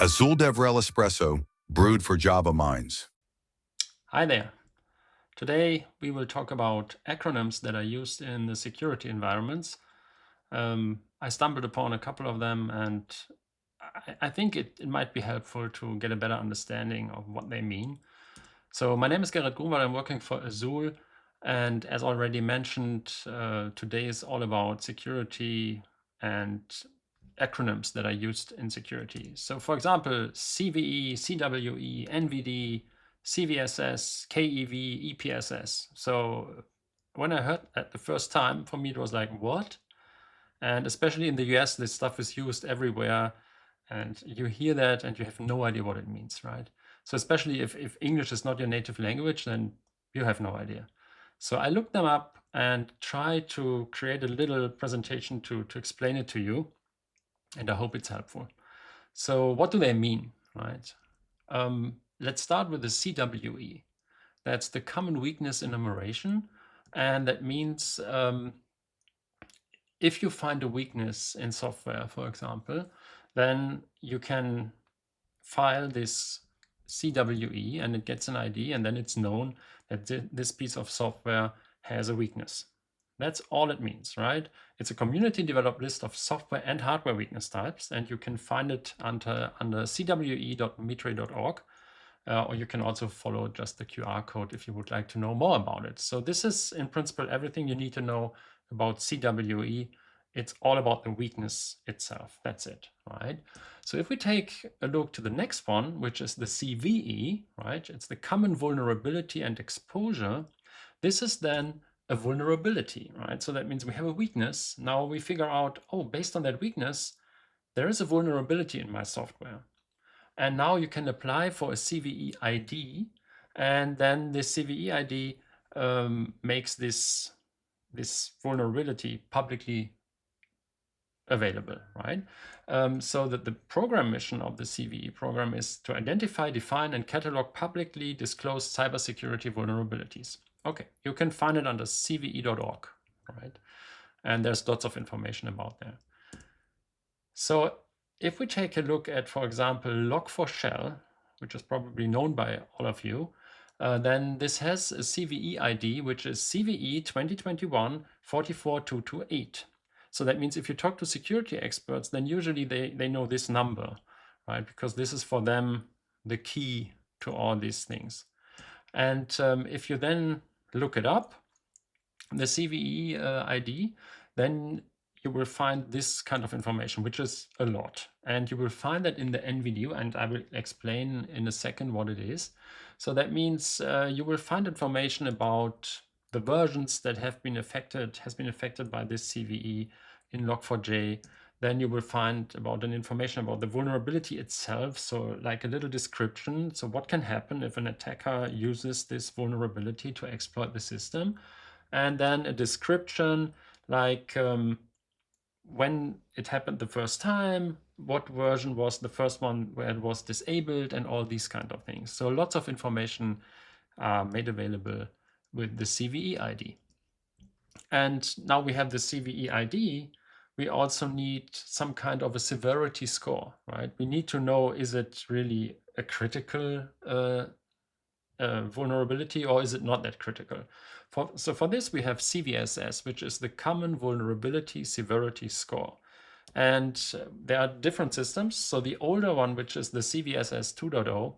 Azul DevRel Espresso, brewed for Java minds. Hi there. Today we will talk about acronyms that are used in the security environments. I stumbled upon a couple of them, and I think it might be helpful to get a better understanding of what they mean. So my name is Gerrit Grunwald. I'm working for Azul, and as already mentioned, today is all about security and acronyms that are used in security. So for example, CVE, CWE, NVD, CVSS, KEV, EPSS. So when I heard that the first time, for me it was like, what? And especially in the US, this stuff is used everywhere, and you hear that and you have no idea what it means, right? So especially if English is not your native language, then you have no idea. So I looked them up and tried to create a little presentation to explain it to you, and I hope it's helpful. So what do they mean, right? Let's start with the CWE. That's the common weakness enumeration. And that means if you find a weakness in software, for example, then you can file this CWE and it gets an ID, and then it's known that this piece of software has a weakness. That's all it means, right? It's a community developed list of software and hardware weakness types, and you can find it under cwe.mitre.org. Or you can also follow just the QR code if you would like to know more about it. So this is in principle everything you need to know about CWE. It's all about the weakness itself. That's it, right? So if we take a look to the next one, which is the CVE, right? It's the common vulnerability and exposure. This is then a vulnerability, right? So that means we have a weakness. Now we figure out, oh, based on that weakness, there is a vulnerability in my software. And now you can apply for a CVE ID, and then the CVE ID makes this vulnerability publicly available, right? So that the program mission of the CVE program is to identify, define, and catalog publicly disclosed cybersecurity vulnerabilities. Okay, you can find it under cve.org, right? And there's lots of information about that. So if we take a look at, for example, Log4Shell, which is probably known by all of you, then this has a CVE ID, which is CVE 2021 44228. So that means if you talk to security experts, then usually they know this number, right? Because this is for them the key to all these things. And if you then look it up, the CVE ID, then you will find this kind of information, which is a lot. And you will find that in the NVD, and I will explain in a second what it is. So that means you will find information about the versions that has been affected by this CVE in Log4j. Then you will find about an information about the vulnerability itself. So like a little description. So what can happen if an attacker uses this vulnerability to exploit the system? And then a description like when it happened the first time, what version was the first one where it was disabled, and all these kind of things. So lots of information are made available with the CVE ID. And now we have the CVE ID, we also need some kind of a severity score, right? We need to know, is it really a critical vulnerability, or is it not that critical? So for this, we have CVSS, which is the Common Vulnerability Severity Score. And there are different systems. So the older one, which is the CVSS 2.0,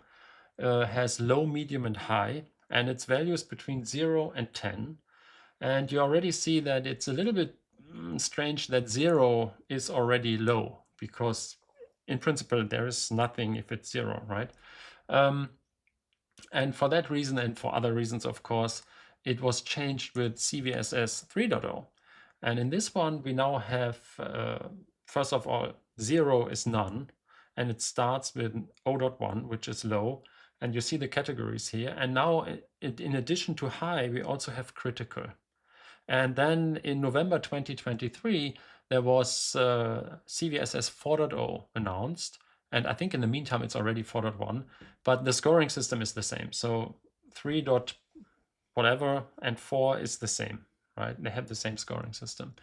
has low, medium, and high, and its values between 0 and 10. And you already see that it's a little bit strange that 0 is already low, because in principle, there is nothing if it's 0, right? And for that reason, and for other reasons, of course, it was changed with CVSS 3.0. And in this one, we now have, first of all, 0 is none, and it starts with 0.1, which is low. And you see the categories here. And now, in addition to high, we also have critical. And then in November 2023, there was CVSS 4.0 announced. And I think in the meantime, it's already 4.1, but the scoring system is the same. So 3 dot whatever and 4 is the same, right? They have the same scoring system.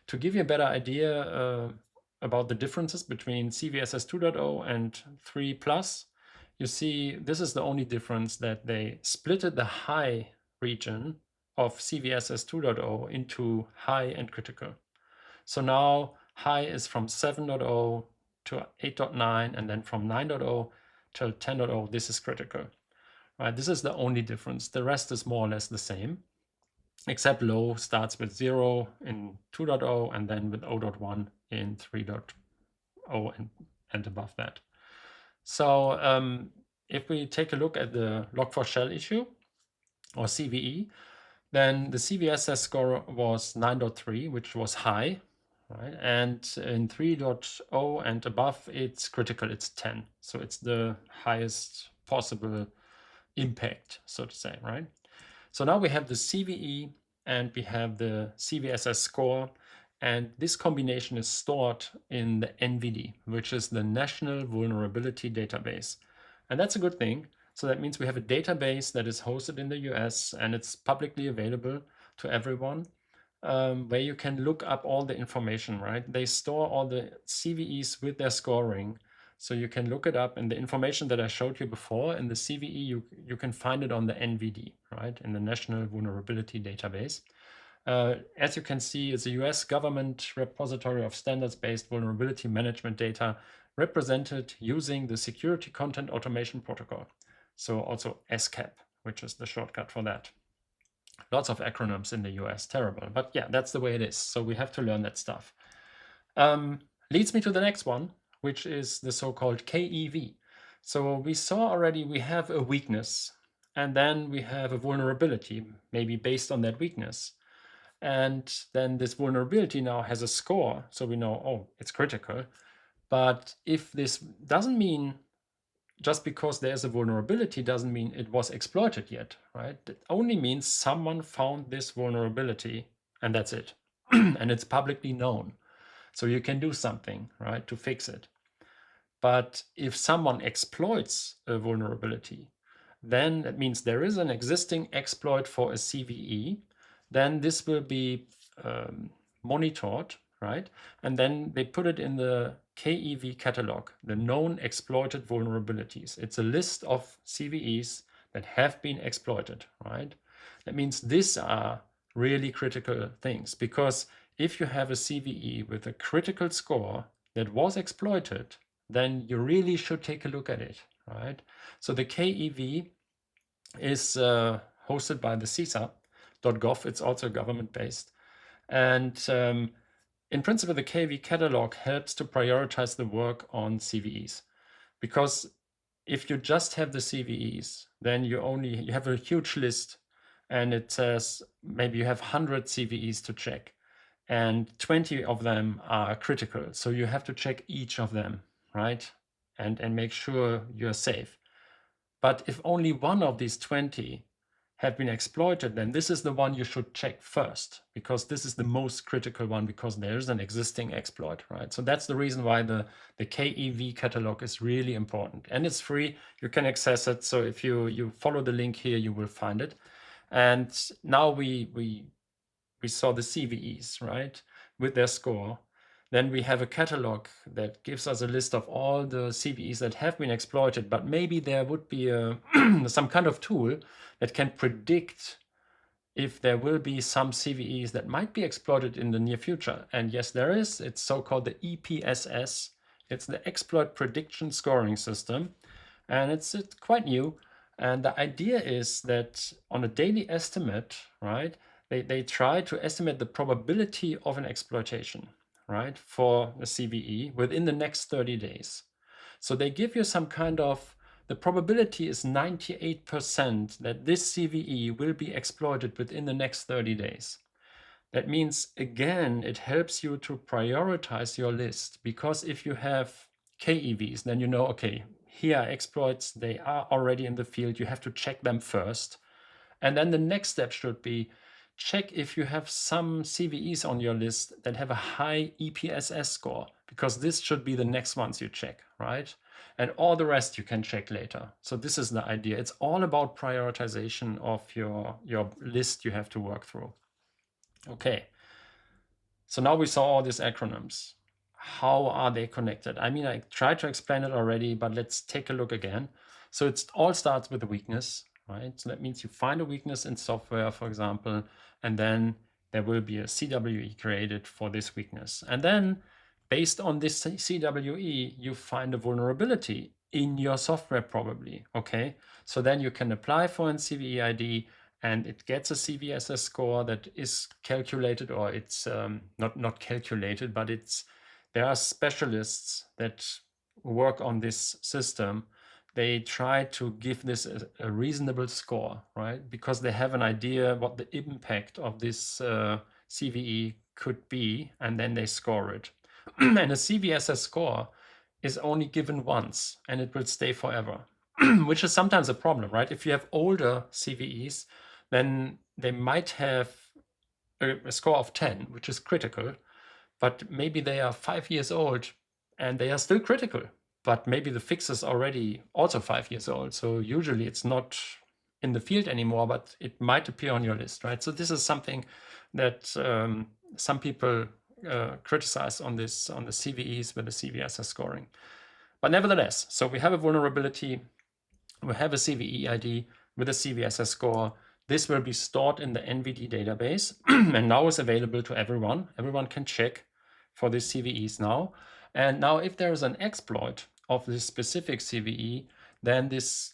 To give you a better idea about the differences between CVSS 2.0 and 3+, you see this is the only difference, that they splitted the high region of CVSS 2.0 into high and critical. So now high is from 7.0 to 8.9, and then from 9.0 till 10.0, this is critical. Right? This is the only difference. The rest is more or less the same, except low starts with 0 in 2.0 and then with 0.1 in 3.0 and above that. So if we take a look at the log4shell issue, or CVE, then the CVSS score was 9.3, which was high, right? And in 3.0 and above, it's critical, it's 10. So it's the highest possible impact, so to say, right? So now we have the CVE and we have the CVSS score, and this combination is stored in the NVD, which is the National Vulnerability Database. And that's a good thing. So that means we have a database that is hosted in the US and it's publicly available to everyone, where you can look up all the information, right? They store all the CVEs with their scoring. So you can look it up, and the information that I showed you before in the CVE, you can find it on the NVD, right, in the National Vulnerability Database. As you can see, it's a US government repository of standards-based vulnerability management data represented using the Security Content Automation Protocol. So also SCAP, which is the shortcut for that. Lots of acronyms in the US, terrible. But yeah, that's the way it is. So we have to learn that stuff. Leads me to the next one, which is the so-called KEV. So we saw already we have a weakness, and then we have a vulnerability, maybe based on that weakness. And then this vulnerability now has a score, so we know, oh, it's critical. But if this doesn't mean, just because there's a vulnerability doesn't mean it was exploited yet, right? It only means someone found this vulnerability, and that's it. And it's publicly known. So you can do something, right, to fix it. But if someone exploits a vulnerability, then that means there is an existing exploit for a CVE. Then this will be monitored, right? And then they put it in the KEV catalog, the known exploited vulnerabilities. It's a list of CVEs that have been exploited, right? That means these are really critical things, because if you have a CVE with a critical score that was exploited, then you really should take a look at it, right? So the KEV is hosted by the CISA.gov. It's also government-based. And in principle, the KEV catalog helps to prioritize the work on CVEs. Because if you just have the CVEs, then you have a huge list, and it says maybe you have 100 CVEs to check, and 20 of them are critical. So you have to check each of them, right? And make sure you're safe. But if only one of these 20 have been exploited, then this is the one you should check first, because this is the most critical one, because there's an existing exploit, right? So that's the reason why the KEV catalog is really important, and it's free. You can access it. So if you follow the link here, you will find it. And now we saw the CVEs, right, with their score. Then we have a catalog that gives us a list of all the CVEs that have been exploited, but maybe there would be some kind of tool that can predict if there will be some CVEs that might be exploited in the near future. And yes, there is. It's so-called the EPSS. It's the Exploit Prediction Scoring System, and it's quite new. And the idea is that on a daily estimate, right, they try to estimate the probability of an exploitation, right, for a CVE within the next 30 days. So they give you some kind of, the probability is 98% that this CVE will be exploited within the next 30 days. That means, again, it helps you to prioritize your list, because if you have KEVs, then you know, okay, here are exploits, they are already in the field, you have to check them first. And then the next step should be, check if you have some CVEs on your list that have a high EPSS score, because this should be the next ones you check, right? And all the rest you can check later. So this is the idea. It's all about prioritization of your list you have to work through. Okay, so now we saw all these acronyms. how are they connected? I mean, I tried to explain it already, but let's take a look again. So it all starts with a weakness, right? So that means you find a weakness in software, for example, and then there will be a CWE created for this weakness. And then based on this CWE, you find a vulnerability in your software probably, okay? So then you can apply for an CVE ID and it gets a CVSS score that is calculated, or it's not calculated, but there are specialists that work on this system. They try to give this a reasonable score, right? Because they have an idea what the impact of this CVE could be, and then they score it. And a CVSS score is only given once, and it will stay forever, which is sometimes a problem, right? If you have older CVEs, then they might have a score of 10, which is critical, but maybe they are 5 years old and they are still critical, but maybe the fix is already also 5 years old. So usually it's not in the field anymore, but it might appear on your list, right? So this is something that some people criticize on the CVEs with the CVSS scoring. But nevertheless, so we have a vulnerability, we have a CVE ID with a CVSS score. This will be stored in the NVD database and now is available to everyone. Everyone can check for these CVEs now. And now if there is an exploit of this specific CVE, then this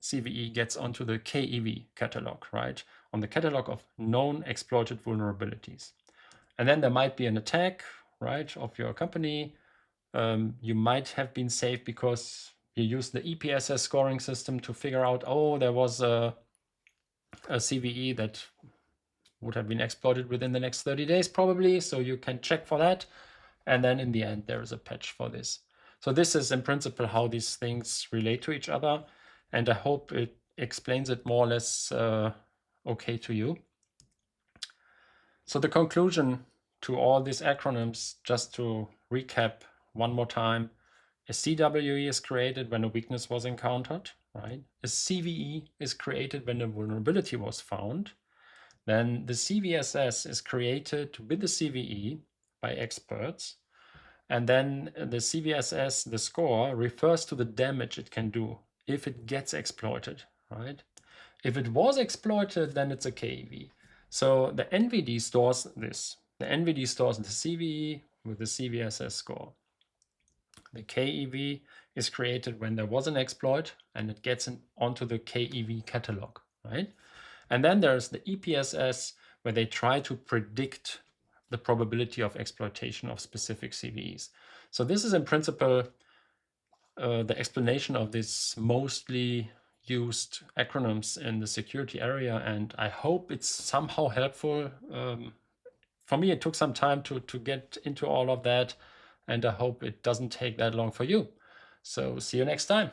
CVE gets onto the KEV catalog, right? On the catalog of known exploited vulnerabilities. And then there might be an attack, right, of your company. You might have been saved because you use the EPSS scoring system to figure out, oh, there was a CVE that would have been exploited within the next 30 days probably, so you can check for that. And then in the end, there is a patch for this. So this is in principle how these things relate to each other. And I hope it explains it more or less okay to you. So the conclusion to all these acronyms, just to recap one more time, a CWE is created when a weakness was encountered, right? A CVE is created when a vulnerability was found. Then the CVSS is created with the CVE by experts. And then the CVSS, the score, refers to the damage it can do if it gets exploited, right? If it was exploited, then it's a KEV. So the NVD stores this. The NVD stores the CVE with the CVSS score. The KEV is created when there was an exploit and it gets onto the KEV catalog, right? And then there's the EPSS, where they try to predict the probability of exploitation of specific CVEs. So this is in principle the explanation of these mostly used acronyms in the security area, and I hope it's somehow helpful. For me, it took some time to get into all of that, and I hope it doesn't take that long for you. So see you next time.